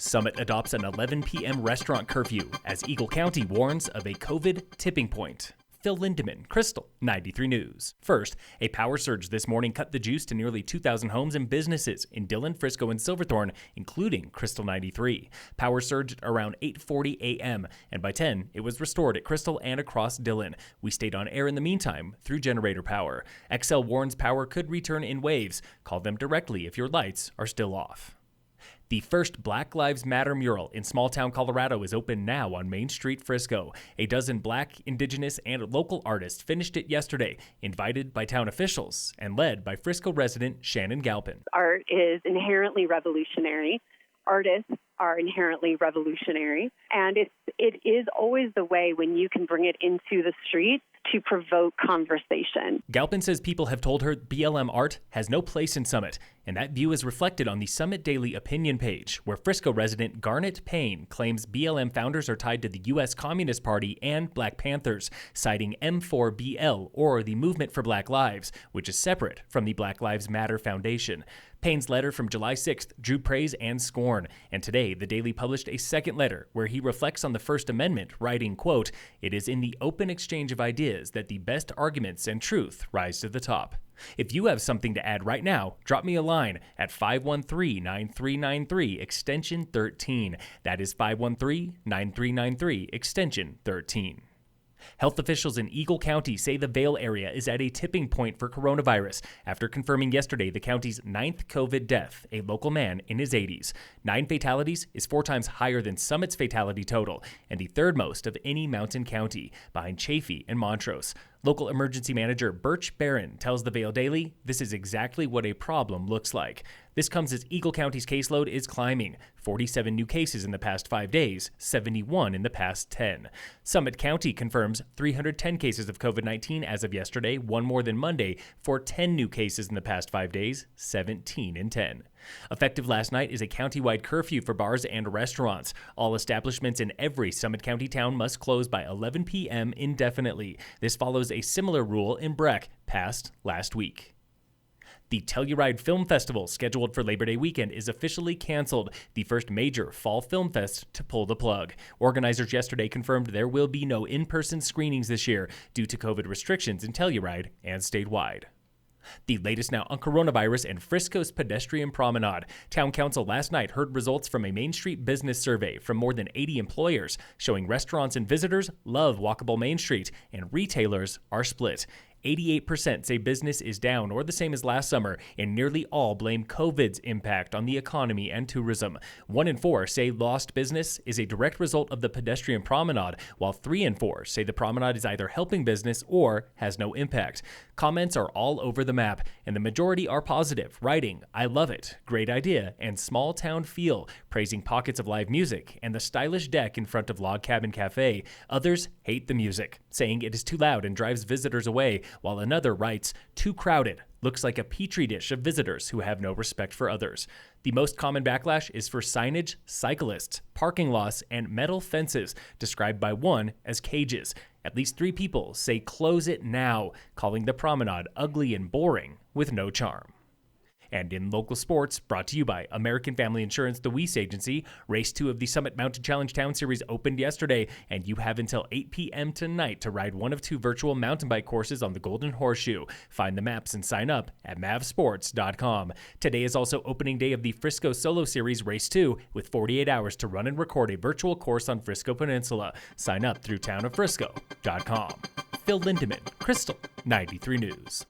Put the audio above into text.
Summit adopts an 11 p.m. restaurant curfew as Eagle County warns of a COVID tipping point. Phil Lindemann, Krystal, 93 News. First, a power surge this morning cut the juice to nearly 2,000 homes and businesses in Dillon, Frisco, and Silverthorne, including Krystal 93. Power surged around 8:40 a.m., and by 10, it was restored at Krystal and across Dillon. We stayed on air in the meantime through generator power. XL warns power could return in waves. Call them directly if your lights are still off. The first Black Lives Matter mural in small-town Colorado is open now on Main Street, Frisco. A dozen Black, Indigenous, and local artists finished it yesterday, invited by town officials and led by Frisco resident Shannon Galpin. Art is inherently revolutionary. Artists are inherently revolutionary. And it is always the way when you can bring it into the street to provoke conversation. Galpin says people have told her BLM art has no place in Summit, and that view is reflected on the Summit Daily opinion page, where Frisco resident Garnet Payne claims BLM founders are tied to the U.S. Communist Party and Black Panthers, citing M4BL, or the Movement for Black Lives, which is separate from the Black Lives Matter Foundation. Payne's letter from July 6th drew praise and scorn, and today the Daily published a second letter where he reflects on the First Amendment, writing, quote, "It is in the open exchange of ideas that the best arguments and truth rise to the top." If you have something to add right now, drop me a line at 513-9393 extension 13. That is 513-9393 extension 13. Health officials in Eagle County say the Vail area is at a tipping point for coronavirus after confirming yesterday the county's 9th COVID death, a local man in his 80s. 9 fatalities is 4 times higher than Summit's fatality total and the third most of any mountain county, behind Chaffee and Montrose. Local emergency manager Birch Barron tells the Vail Daily this is exactly what a problem looks like. This comes as Eagle County's caseload is climbing. 47 new cases in the past 5 days, 71 in the past 10. Summit County confirms 310 cases of COVID-19 as of yesterday, 1 more than Monday, for 10 new cases in the past 5 days, 17 in 10. Effective last night is a countywide curfew for bars and restaurants. All establishments in every Summit County town must close by 11 p.m. indefinitely. This follows a similar rule in Breck, passed last week. The Telluride Film Festival, scheduled for Labor Day weekend, is officially canceled, the first major fall film fest to pull the plug. Organizers yesterday confirmed there will be no in-person screenings this year due to COVID restrictions in Telluride and statewide. The latest now on coronavirus and Frisco's Pedestrian Promenade. Town Council last night heard results from a Main Street business survey from more than 80 employers, showing restaurants and visitors love walkable Main Street and retailers are split. 88% say business is down or the same as last summer, and nearly all blame COVID's impact on the economy and tourism. 1 in 4 say lost business is a direct result of the pedestrian promenade, while 3 in 4 say the promenade is either helping business or has no impact. Comments are all over the map, and the majority are positive, writing, "I love it, great idea, and small town feel," praising pockets of live music and the stylish deck in front of Log Cabin Cafe. Others hate the music, saying it is too loud and drives visitors away, while another writes, "Too crowded, looks like a petri dish of visitors who have no respect for others." The most common backlash is for signage, cyclists, parking lots, and metal fences, described by one as cages. At least 3 people say close it now, calling the promenade ugly and boring with no charm. And in local sports, brought to you by American Family Insurance, the Weiss Agency, Race 2 of the Summit Mountain Challenge Town Series opened yesterday, and you have until 8 p.m. tonight to ride one of 2 virtual mountain bike courses on the Golden Horseshoe. Find the maps and sign up at mavsports.com. Today is also opening day of the Frisco Solo Series Race 2, with 48 hours to run and record a virtual course on Frisco Peninsula. Sign up through townoffrisco.com. Phil Lindemann, Krystal, 93 News.